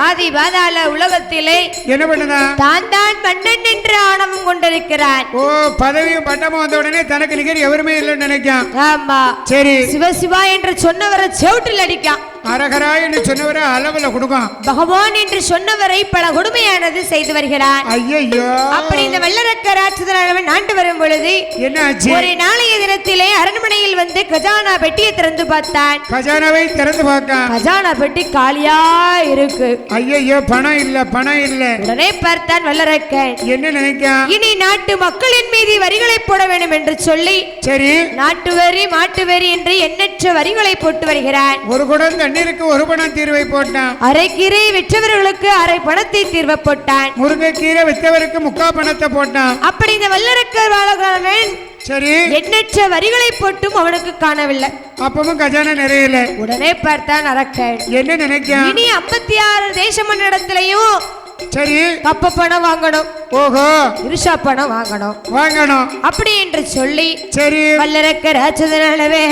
ஆதி பாதாள உலகத்திலே என்ன பண்ணதா? தான் தான் மன்னன் என்று ஆணவம் கொண்டிருக்கிறான். ஓ, பதவியும் பட்டமும் வந்த உடனே தனக்கு நிகர் எவருமே இல்லைன்னு நினைக்கான். ஆமா. சரி. சிவ சிவா என்று சொன்னவரை செவுட்டில் அடிக்கான். அரகரா என்று சொன்னவரை அளவுல கொடுக்கும். பகவான் என்று சொன்னவரை பல கொடுமையானது செய்து வருகிறான். ஐயோ. அப்படி இந்த வல்லரக்க ராட்சதன் ஆண்டு வரும் பொழுது என்ன ஆச்சு? ஒரு நாளைய தினத்திலே அரண்மனையில் வந்து கஜானா பெட்டியை திறந்து பார்த்தான். கஜானாவை திறந்து பார்த்தான். கஜானா பெட்டி காலியா இருக்கு. ஐயோ, பணம் இல்ல, பணம் இல்ல. உடனே பார்த்தான் வல்லரக்கன். என்ன நினைக்கான்? இனி நாட்டு மக்களின் மீது வரிகளை போட வேண்டும் என்று சொல்லி சரி நாட்டு வரி மாட்டு வரி என்று எண்ணற்ற வரிகளை போட்டு வருகிறான். ஒரு குடம் தண்ணீருக்கு ஒரு பணம் தீர்வை போட்டான். அரை கீரை விற்றவர்களுக்கு அரை பணத்தை தீர்வை போட்டான். முருங்கைக்கீரை விற்றவருக்கு முக்கா பணத்தை போட்டான். அப்படி இந்த வல்லரக்கர் வாழகாரன் சரி எண்ணற்ற வரிகளை போட்டும் அவனுக்கு காணவில்லை. அப்பவும் கஜானா நிறையல. உடனே பார்த்தான் அரக்கன். என்ன நினைக்கான்? இனி 56 தேச மன்னடத்திலையும் சரி கப்ப பணம் வாங்கணும். ஓஹோ, இருஷா பணம் வாங்கணும் அப்படி என்று சொல்லி சரி வல்லரக்க ராட்சதனானவே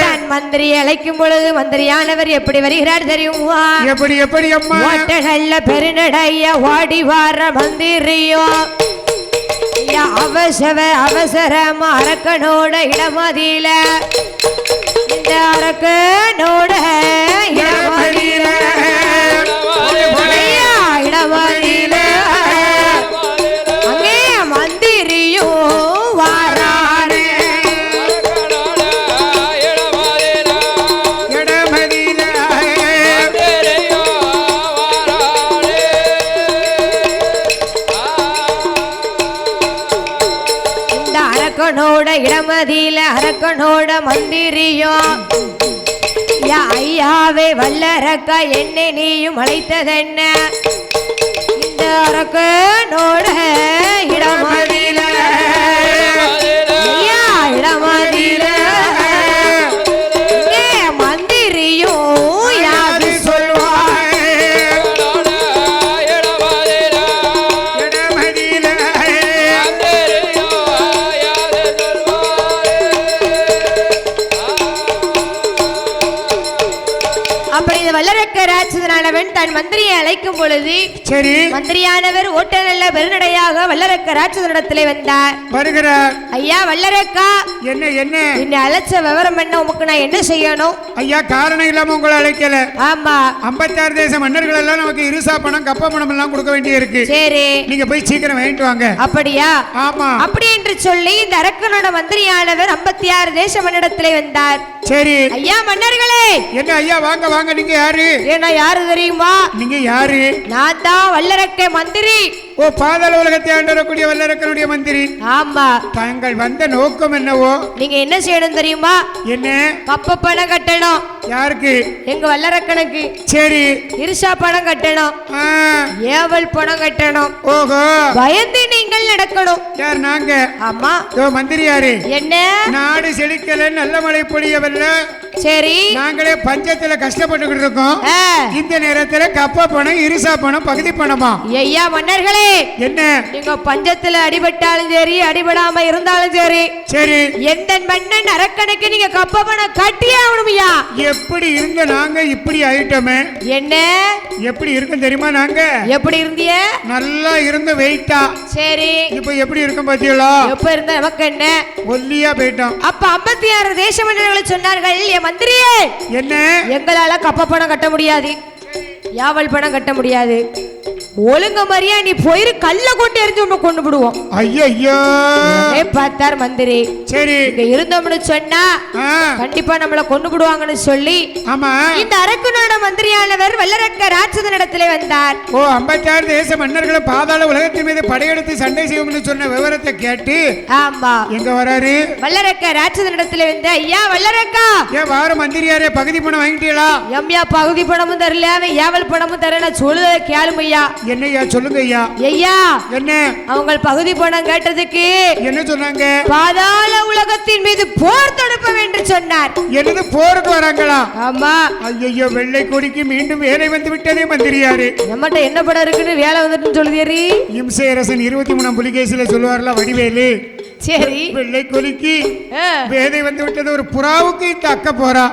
தான் மந்திரி அழைக்கும் பொழுது மந்திரியானவர் எப்படி வருகிறார் தெரியுமா? எப்படி எப்படி அம்மா? நல்ல பெருநடைய ஓடி வார மந்திரியோ அவசரமா அரக்கனோட இடமதியில இந்த அரக்கனோட இடமதியில அங்கே மந்திரியும் வாராரு. இந்த அரக்கனோட இடமதியில அரக்கனோட மந்திரியும் ஐயாவே வல்லரக்கா என்னை நீயும் அழைத்ததென்ன? இந்த அரக்கனோட இடமதியில இடமதியில மந்திரியும் யாது சொல்வார். அப்படி வல்லரக்க ராட்சதனானவன் தன் மந்திரியை அழைக்கும் பொழுது சரி மந்திரியானவர் ஓட்ட நல்ல பெருநடையாக வல்லரக்க ராட்சதனிடத்திலே வந்தார். வருகிறார். ஐயா வல்லரக்கா, என்ன என்ன என்னை அழைச்ச விவரம் என்ன? உமக்கு நான் என்ன செய்யணும்? ஐயா, காரணம் இல்லாம உங்களை அழைக்கல. ஆமா, 56 தேச மன்னர்கள் எல்லாம் நமக்கு இருசா பணம் கப்ப பணம் எல்லாம் கொடுக்க வேண்டிய இருக்கு. சரி, நீங்க போய் சீக்கிரம் வாங்கிட்டு வாங்க. அப்படியா? ஆமா. அப்படி என்று சொல்லி இந்த அரக்கனோட மந்திரியானவர் 56 தேச மன்னிடத்திலே வந்தார். சரி ஐயா மன்னர்களே. என்ன ஐயா, வாங்க வாங்க. நீங்க யாரு? ஏன்னா யாரு தெரியுமா? நீங்க யாரு? நான் தான் வல்லரக்க மந்திரி ஓ பாதாள உலகத்தை ஆண்டவரக்கூடிய வல்லரக்கனுடைய மந்திரி. ஆமா. தாங்கள் வந்த நோக்கம் என்னவோ? நீங்க என்ன செய்யணும் தெரியுமா? என்ன? கப்ப பணம் கட்டணும். யாருக்கு? எங்க வல்லரக்கனுக்கு. சரி. இருசா பணம் கட்டணும். ஏவல் பணம் கட்டணும். ஓஹோ. பயந்து நீங்கள் நடக்கணும். யார்? நாங்க. ஆமா. ஓ மந்திரி யாரு? என்ன? நாடு செழிக்கல, நல்ல மழை பொழியவில்லை. சரி. நாங்களே பஞ்சத்துல கஷ்டப்பட்டுக்கிட்டு இருக்கோம். இந்த நேரத்துல கப்ப பணம், இருசா பணம், பகுதி பணமா? ஐயா மன்னர்களே, என்ன? நீங்க பஞ்சத்துல அடிபட்டாலும் சரி, அடிபடாம இருந்தாலும் சரி, சரி, எந்த மன்னன் அரக்கனுக்கு நீங்க கப்ப பணம் கட்டியே ஆகணுமையா. எப்படி இருந்த நாங்க இப்படி ஆயிட்டோமே. என்ன? எப்படி இருக்கும் தெரியுமா? நாங்க எப்படி இருந்திய? நல்லா இருந்த வெயிட்டா. சரி. இப்ப எப்படி இருக்கும் பாத்தீங்களா? எப்ப இருந்த நமக்கு என்ன? ஒல்லியா போயிட்டோம். அப்ப 56 தேச மன்னர்கள் சொன்னார்கள், என் மந்திரியே, என்ன? எங்களால கப்ப பணம் கட்ட முடியாது, யாவல் பணம் கட்ட முடியாது. ஒழுங்க மாதிரியா நீ போயிரு, கல்ல கொண்டு எரிஞ்சு கொண்டு விடுவோம். ஐயோ பார்த்தார் மந்திரி. சரி, இங்க இருந்தோம்னு சொன்னா கண்டிப்பா நம்மள கொண்டு விடுவாங்கன்னு சொல்லி இந்த அரக்கனோட மந்திரியானவர் வல்லரக்க ராட்சதனிடத்திலே வந்தார். ஓ 56 தேச மன்னர்களை பாதாள உலகத்தின் மீது படையெடுத்து சண்டை செய்யும்னு சொன்ன விவரத்தை கேட்டு ஆமா எங்க வராரு? வல்லரக்க ராட்சதனிடத்திலே வந்து, ஐயா வல்லரக்கா, ஏன் வார மந்திரியாரே பகுதி பணம் வாங்கிட்டீங்களா? எம்யா பகுதி பணமும் தரல, அவன் ஏவல் பணமும் தரல, சொல்லுத கேளுமையா. என்னையா? சொல்லுங்க ஐயா. ஐயா என்ன? அவங்க பகுதி பணம் கேட்டதுக்கு என்ன சொன்னாங்க? பாதாள உலகத்தின் மீது போர் தொடுப்ப வேண்டும் சொன்னார். என்னது போருக்கு வராங்களா? ஆமா. ஐயோ, வெள்ளை கொடிக்கு மீண்டும் வேலை வந்து விட்டதே மந்திரியாரு. நம்மகிட்ட என்ன படம் இருக்குன்னு வேலை வந்துட்டு சொல்லுதியரி. இம்சையரசன் 23ஆம் புலிகேசில சொல்லுவார்ல வடிவேலு. சரி, வெள்ளை கொடிக்கு வேலை வந்து விட்டது. ஒரு புறாவுக்கு இந்த அக்க போறா.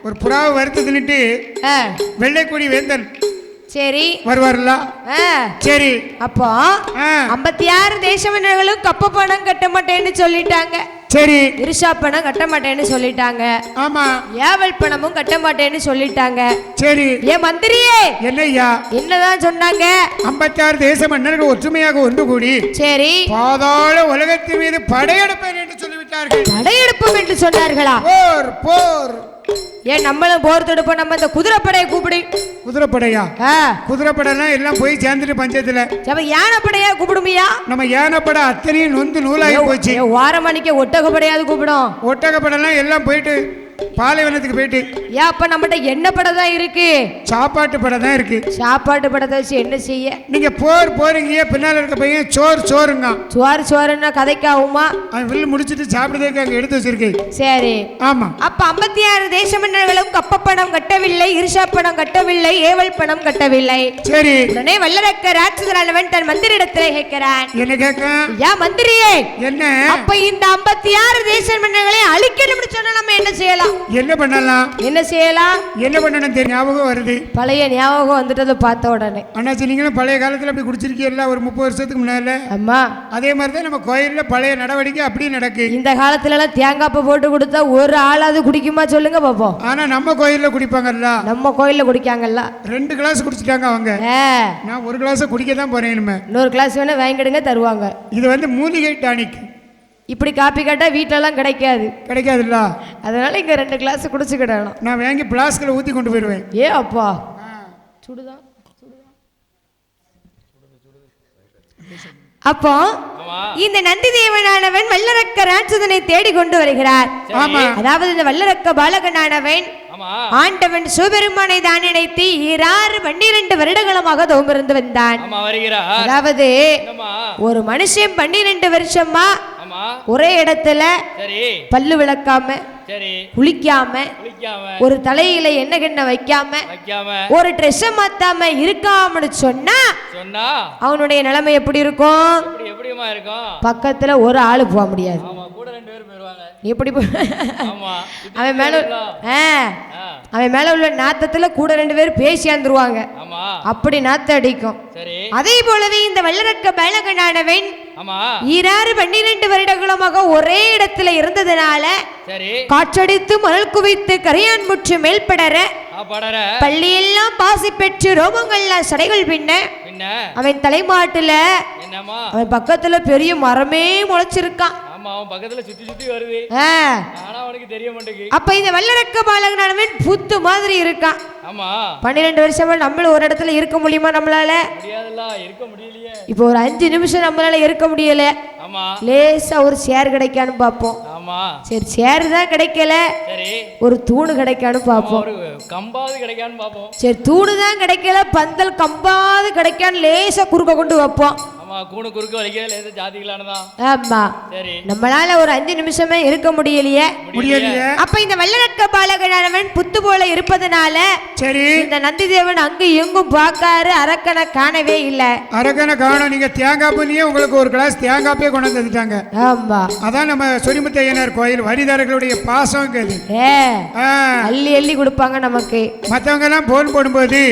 ஒரு புறாவை வருத்ததுன்னுட்டு வெள்ளை கொடி வேந்தன் சரி வருவார்ல. சரி, அப்போ 56 தேச மன்னர்களும் கப்ப பணம் கட்ட மாட்டேன்னு சொல்லிட்டாங்க. சரி, இருசா பணம் கட்ட மாட்டேன்னு சொல்லிட்டாங்க. ஆமா. ஏவல் பணமும் கட்ட மாட்டேன்னு சொல்லிட்டாங்க. சரி, ஏன் மந்திரியே, என்னையா? என்னதான் சொன்னாங்க? 56 தேச மன்னர்கள் ஒற்றுமையாக ஒன்று கூடி சரி பாதாள உலகத்தின் மீது படையெடுப்பேன் என்று சொல்லிவிட்டார்கள். படையெடுப்போம் என்று சொன்னார்களா? போர் போர். ஏன் நம்மளும் போர் தொடுப்போம். நம்ம இந்த குதிரைப்படையை கூப்பிடு. குதிரைப்படையா? குதிரைப்படைலாம் எல்லாம் போய் சேர்ந்துட்டு பஞ்சத்துல. யானைப்படையா கூப்பிடுமையா? நம்ம யானைப்படை அத்தனையும் நொந்து நூலாகி போச்சு. வாரமணிக்கு ஒட்டகப்படையாவது கூப்பிடும். ஒட்டகப்படைலாம் எல்லாம் போயிட்டு பாலைவனத்துக்கு போயிட்டு. ஏன் அப்ப நம்மகிட்ட என்ன படை தான் இருக்கு? சாப்பாட்டு படை தான் இருக்கு. சாப்பாட்டு படத்தை வச்சு என்ன செய்ய? நீங்க போர் போறீங்க, பின்னால இருக்க பையன் சோறு சோறுங்க. சோறு சோறுன்னா கதைக்காகுமா? அவன் வில்லு முடிச்சிட்டு சாப்பிடுறதுக்கு அங்க எடுத்து வச்சிருக்கு. சரி, ஆமா. அப்ப 56 தேச மன்னர்களும் கப்ப பணம் கட்டவில்லை, இருசா பணம் கட்டவில்லை, ஏவல் பணம் கட்டவில்லை. சரி, உடனே வல்லரக்க ராட்சதனானவன் தன் மந்திரிடத்திலே கேட்கிறான். என்ன கேட்க? யா மந்திரியே, என்ன? அப்ப இந்த 56 தேச மன்னர்களை அழிக்கணும்னு சொன்னா நம்ம என்ன செய்யலாம்? என்ன பண்ணலாம்? என்ன செய்யலாம்? என்ன பண்ணணும் தெரியும்? ஞாபகம் வருது. பழைய ஞாபகம் வந்துட்டதை பார்த்த உடனே. அண்ணாச்சி, நீங்களும் பழைய காலத்துல அப்படி குடிச்சிருக்கீங்களா? ஒரு 30 வருஷத்துக்கு முன்னால. அம்மா, அதே மாதிரி தான் நம்ம கோயில்ல பழைய நடவடிக்கை அப்படியே நடக்கு. இந்த காலத்துல எல்லாம் தேங்காய் போட்டு கொடுத்தா ஒரு ஆளாவது குடிக்குமா சொல்லுங்க பாப்போம். ஆனா நம்ம கோயில்ல குடிப்பாங்கல்ல. நம்ம கோயில்ல குடிக்காங்கல்ல. 2 கிளாஸ் குடிச்சிட்டாங்க அவங்க. நான் ஒரு கிளாஸ் குடிக்க தான் போறேன். இன்னொரு கிளாஸ் வேணா வாங்கிடுங்க, தருவாங்க. இது வந்து மூலிகை டானிக். இப்படி காப்பி கேட்டா வீட்டிலலாம் கிடைக்காதுல்ல. அதனால இங்க 2 கிளாஸ் குடிச்சுக்கிடணும். நான் வாங்கி பிளாஸ்கில் ஊற்றி கொண்டு போயிடுவேன். ஏ அப்பா, சுடுதான். அப்போ இந்த நந்தி தேவனானவன் வல்லரக்க ராட்சதனை தேடி கொண்டு வருகிறார். அதாவது இந்த வல்லரக்க பாலகனானவன் ஆண்டவன் சிவபெருமானை தான் நினைத்து 12 வருடங்களமாக தோம்பிருந்து வந்தான். அதாவது ஒரு மனுஷன் 12 வருஷமா ஒரே இடத்துல பல்லு விளக்காம, குளிக்காம, ஒரு தலையில எண்ணெய் வைக்காம, ஒரு ட்ரெஸ் மாத்தாம இருக்காமனு சொன்னா அவனுடைய நிலைமை எப்படி இருக்கும்? பக்கத்துல ஒரு ஆளு போக முடியாது. எப்படி அவன் மேல உள்ள நாத்தத்துல கூட 2 பேர் பேசி வந்துருவாங்க. அப்படி நாத்த அடிக்கும். அதே போலவே இந்த வல்லரக்க பாலகனானவன் 12 வருடங்களமாக ஒரே இடத்துல இருந்ததுனால காற்றடித்து மணல் குவித்து கரையான் முற்று மேல் படர பள்ளியெல்லாம் பாசி பெற்று ரோமங்கள்லாம் சடைகள் பின்ன அவன் தலைமாட்டுல அவன் பக்கத்துல பெரிய மரமே முளைச்சிருக்கான். ஆமா அவன் பக்கத்துல சுத்தி சுத்தி வருது ஆனா அவனுக்கு தெரிய மாட்டேங்குது. அப்ப இந்த வல்லரக்க பாலகனானவன் புத்து மாதிரி இருக்கான். ஆமா 12 வருஷமா நம்மள ஒரு இடத்துல இருக்க முடியுமா? நம்மளால முடியாதுல்ல, இருக்க முடியலையே. இப்போ ஒரு 5 நிமிஷம் நம்மளால இருக்க முடியல. ஆமா லேசா ஒரு சேர் கிடைக்கான்னு பாப்போம். ஆமா சரி சேர் தான் கிடைக்கல, சரி ஒரு தூணு கிடைக்கான்னு பாப்போம். ஒரு கம்பாவது கிடைக்கான்னு பாப்போம். சரி தூணு தான் கிடைக்கல, பந்தல் கம்பாவது கிடைக்கான்னு லேசா குறுக்க கொண்டு வைப்போம். ஆமா கூணு குறுக்க வலிக்க லேசா ஜாதிக்கலானதான். ஆமா சரி நம்மளால ஒரு 5 நிமிஷமே இருக்க முடியலையே. அப்ப இந்த வல்லரக்க பாலகனானவன் புத்து போல இருப்பதனால சரி இந்த நந்திதேவன் அங்கு எங்கும் பார்க்காரு, அரக்கனை காணவே இல்ல. அரக்கனை காணோம். நீங்க தேங்காய் பண்ணியே உங்களுக்கு ஒரு கிளாஸ் தேங்காப்பே கொண்டு வந்துட்டாங்க. ஆமா அதான் நம்ம சொரிமுத்தையனார் கோயில் வரிதாரர்களுடைய பாசம் கேது. அள்ளி அள்ளி கொடுப்பாங்க நமக்கு. மற்றவங்க எல்லாம் போன் போடும்போது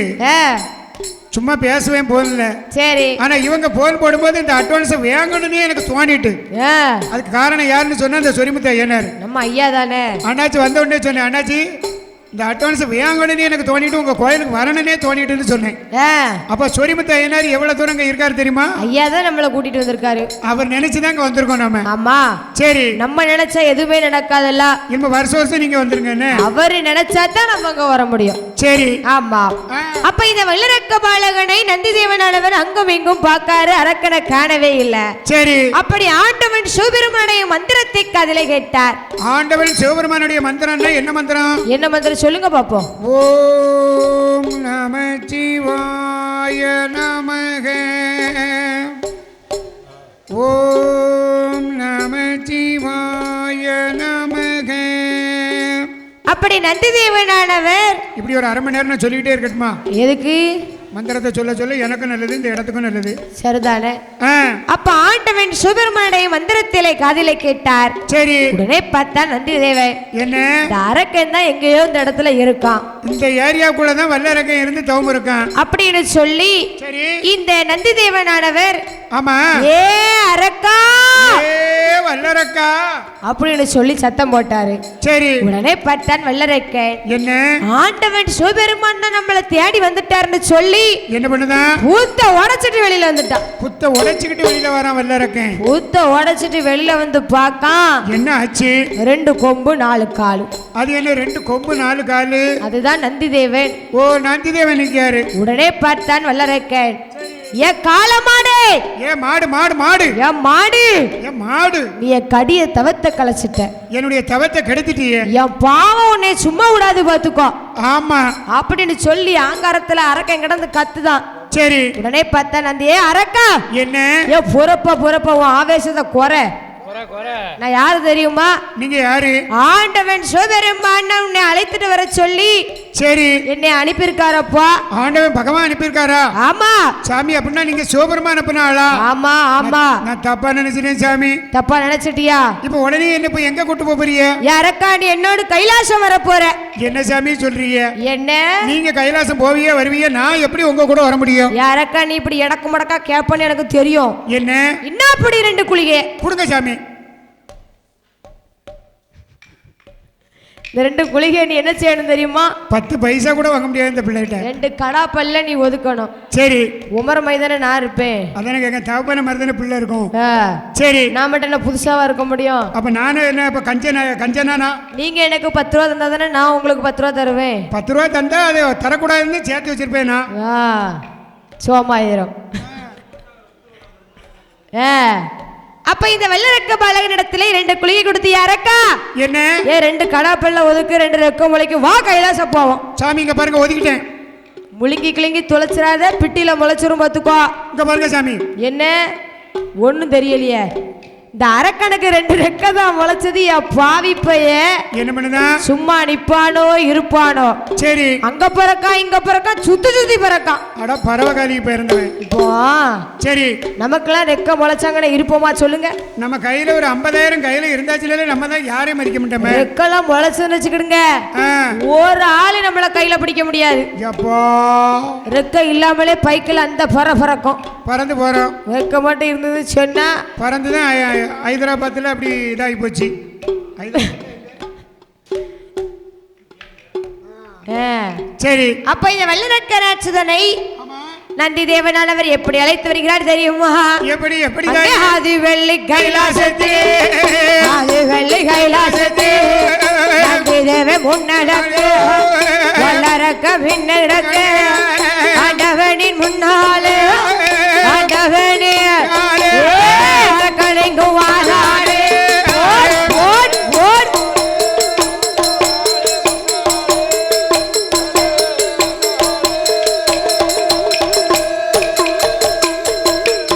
சும்மா பேசுவேன் போன்ல. சரி ஆனா இவங்க போன் போடும்போது இந்த அட்வான்ஸ் வாங்கணும்னு எனக்கு தோணிட்டு. அதுக்கு காரணம் யாருன்னு சொன்னா இந்த சொரிமுத்தையனார் நம்ம ஐயா தானே. அண்ணாச்சி வந்த உடனே சொன்னேன், அண்ணாச்சி இந்த அட்வான்ஸ் வாங்கணும்னு எனக்கு தோணிட்டு உங்க கோயிலுக்கு வரணும்னே தோணிட்டுன்னு சொன்னேன். அப்ப சொரிமுத்தையனார் எவ்வளவு தூரம் இருக்காரு தெரியுமா? ஐயா தான் நம்மள கூட்டிட்டு வந்திருக்காரு. அவர் நினைச்சுதாங்க வந்திருக்கோம் நம்ம. ஆமா சரி நம்ம நினைச்சா எதுவுமே நடக்காதல்ல. இப்ப வருஷம் நீங்க வந்துருங்க. அவரு நினைச்சா தான் நம்ம அங்க வர முடியும். சரி ஆமா. அப்ப இந்த வல்லரக்க பாலகனை நந்திதேவனானவர் அங்கும் இங்கும் பார்க்காரு, அரக்கனை காணவே இல்ல. சரி அப்படி ஆண்டவன் சிவபெருமானுடைய மந்திரத்தை காதிலே கேட்டார். ஆண்டவன் சிவபெருமானுடைய மந்திரம் என்ன மந்திரம்? என்ன மந்திரம் சொல்லுங்க பாப்போம். ஓம் நமச்சிவாய நமக. ஓம் நமச்சிவாய நமக. அப்படி நந்திதேவனானவர் இப்படி ஒரு 1/2 மணி நேரம் நான் சொல்லிக்கிட்டே இருக்கட்டுமா? எதுக்கு? மந்திரத்தை சொல்ல சொல்ல எனக்கும் நல்லது, இந்த இடத்துக்கும் நல்லது. சரிதானே. அப்ப ஆண்டவன் சிவபெருமானுடைய மந்திரத்திலே காதிலே கேட்டார். சரி உடனே பார்த்தா நந்திதேவன் என்ன இந்த அரக்கன் தான் எங்கேயோ இந்த இடத்துல இருக்கான், இந்த ஏரியாக்குள்ளதான் வல்லரக்கன் இருந்து தவம் இருக்கான் அப்படின்னு சொல்லி இந்த நந்திதேவனானவர் ஆமா ஏ அரக்கா வல்லரக்கா அப்படின்னு சொல்லி சத்தம் போட்டாரு. சரி உடனே பார்த்தான் வல்லரக்கன் என்ன ஆண்டவன் சிவபெருமான் நம்மளை தேடி வந்துட்டாருன்னு சொல்லி என்ன பண்ணுதா? பூத்த உடைச்சிட்டு வெளியில வந்துட்டான். புத்த உடைச்சிட்டு வெளியில வரான் வல்லரக்கன். பூத்த உடைச்சிட்டு வெளியில வந்து பார்க்கான். என்ன ஆச்சு? 2 கொம்பு 4 காலு. அது என்ன 2 கொம்பு 4 காலு? அதுதான் நந்திதேவன். ஓ நந்திதேவன் யாரு? உடனே பார்த்தான் வல்லரக்கன். ஏ காளமாடு, ஏ மாடு மாடு மாடு, ஏ மாடு, ஏ மாடு, நீ கடிய தவத்தை கலைச்சிட்ட, என்னுடைய தவத்தை கெடுத்துட்டியே, என் பாவம் உன்னை சும்மா விடாது பாத்துக்கோ. ஆமா அப்படின்னு சொல்லி ஆங்காரத்துல அரக்கன் கிடந்து கத்துதான். சரி உடனே பார்த்தா நந்தியே அரக்கா என்ன ஏ புறப்ப உன் ஆவேசத்தை குறை. நான் யாரு தெரியுமா? நீங்க யாரு? ஆண்டவன் சிவபெருமான் உன்னை அழைத்துட்டு வர சொல்லி சரி என்னை அனுப்பியிருக்காரப்பா. ஆண்டவன் பகவான் அனுப்பியிருக்காரா? ஆமா சாமி. அப்படின்னா நீங்க சிவபெருமான் அனுப்பினாளா? ஆமா ஆமா. நான் தப்பா நினைச்சிட்டேன் சாமி. தப்பா நினைச்சிட்டியா? இப்ப உடனே என்ன போய் எங்க கூட்டு போறீங்க? யாரக்கா நீ என்னோட கைலாசம் வர போற. என்ன சாமி சொல்றீங்க? என்ன நீங்க கைலாசம் போவியே வருவீங்க, நான் எப்படி உங்க கூட வர முடியும்? யாரக்கா நீ இப்படி எடக்கு மடக்கா கேப்பன்னு எனக்கு தெரியும். என்ன என்ன அப்படி 2 குளிகை கொடுங்க சாமி. இந்த 2 குளிகை நீ என்ன செய்யணும் தெரியுமா? 10 பைசா கூட வாங்க முடியாது இந்த பிள்ளைகிட்ட. 2 கடாப்பல்ல நீ ஒதுக்கணும். சரி உமர மைதான நான் இருப்பேன். அதானே கேட்க தவப்பான மருதான பிள்ளை இருக்கும். சரி நான் மட்டும் என்ன புதுசாவா இருக்க முடியும்? அப்ப நானும் என்ன இப்ப கஞ்சனானா? நீங்க எனக்கு 10 ரூபா தந்தா தானே நான் உங்களுக்கு 10 ரூபா தருவேன். 10 ரூபா தந்தா அதை தரக்கூடாதுன்னு சேர்த்து வச்சிருப்பேனா? சோமாயிரம். அப்ப இந்த வல்லரக்க பாலகன் இடத்துல 2 குளிகை கொடுத்து யாரக்கா என்ன 2 கடாப்பல்ல ஒதுக்கு 2 ரெக்க முளைக்கு வா கைலாசம் போவோம். சாமி இங்க பாருங்க ஒதுக்கிட்டேன். முழுங்கி கிளிங்கி துளைச்சிராத, பிட்டில முளைச்சிரும் பாத்துக்கோ. இங்க பாருங்க சாமி. என்ன ஒண்ணும் தெரியலையே. இந்த அரக்கனுக்கு 2 ரெக்க தான் முளைச்சது. பாவி பைய என்ன பண்ணுதா? சும்மா நிப்பானோ இருப்பானோ. சரி அங்க பறக்கா இங்க பறக்கா சுத்தி பறக்கா. அட பரவகாலிக்கு போயிருந்தவன். இப்போ சரி நமக்கெல்லாம் ரெக்க முளைச்சாங்கன்னு இருப்போமா சொல்லுங்க? நம்ம கையில ஒரு 50,000 கையில இருந்தாச்சுல நம்ம தான் யாரையும் மதிக்க மாட்டோமே. ரெக்கெல்லாம் முளைச்சுன்னு வச்சுக்கிடுங்க, ஒரு ஆளு நம்மள கையில பிடிக்க முடியாது. ரெக்க இல்லாமலே பைக்கில் அந்த பறக்கும் பறந்து போறோம். ரெக்க மட்டும் இருந்தது சொன்னா பறந்துதான் ஹைதராபாத்ல அப்படி இதாகி போச்சு. சரி அப்ப இந்த வல்லரக்க ராட்சதனை நந்திதேவனானவர் எப்படி அழைத்து வருகிறார் தெரியுமா? எப்படி ஆதி வெள்ளி கைலாசத்தில் அது வெள்ளி கைலாசத்து நந்திதேவி முன்னடக்கு வல்லரக்க பின்னடக்கு ஆண்டவனின் முன்னால